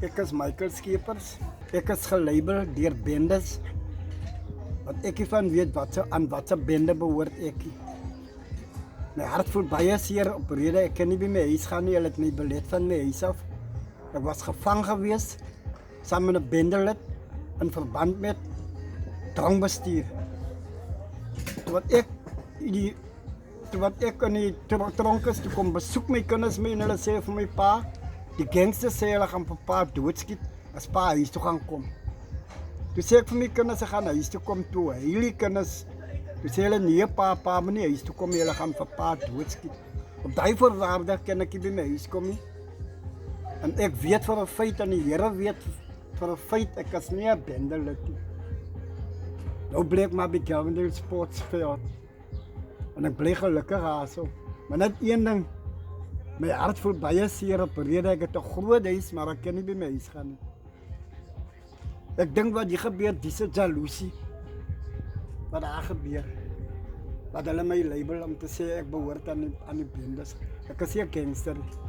Ek is Michael Skeepers. Ek is gelabel deur bendes. Want ek van weet aan watter bende behoort ek. My hart voel baie seer op rede ek kan nie by my huis gaan nie. Hulle het my belet van my huis af. Ek was gevang gewees saam met 'n bendelid in verband met drankbestuur. Wat ek in die tronk is, toe kom besoek my kinders my en hulle sê vir my pa, die gangsters sê hulle gaan pa doodskiet as pa huis toe gaan kom. Toe sê ek vir my kinders, ek gaan huis toe kom toe, hierdie kinders, toe sê hulle nee pa moet nie huis toe kom, hulle gaan vir pa doodskiet. Op die voorwaarde kan ek nie by my huis kom nie. En ek weet vir 'n feit, en die Here weet vir 'n feit, ek is nie 'n bendelid nie. Nou bleek maar by Cavendale Sportsveld. En ek bly gelukkig daarso. Maar net een ding, my hart voel baie seer op rede ek het 'n groot huis, maar ek kan nie by my huis gaan nie. Ek dink wat hier gebeur, dis 'n jaloesie. Wat daar gebeur. Wat hulle my label om te sê ek behoort aan die bendes. Ek is nie 'n gangster nie.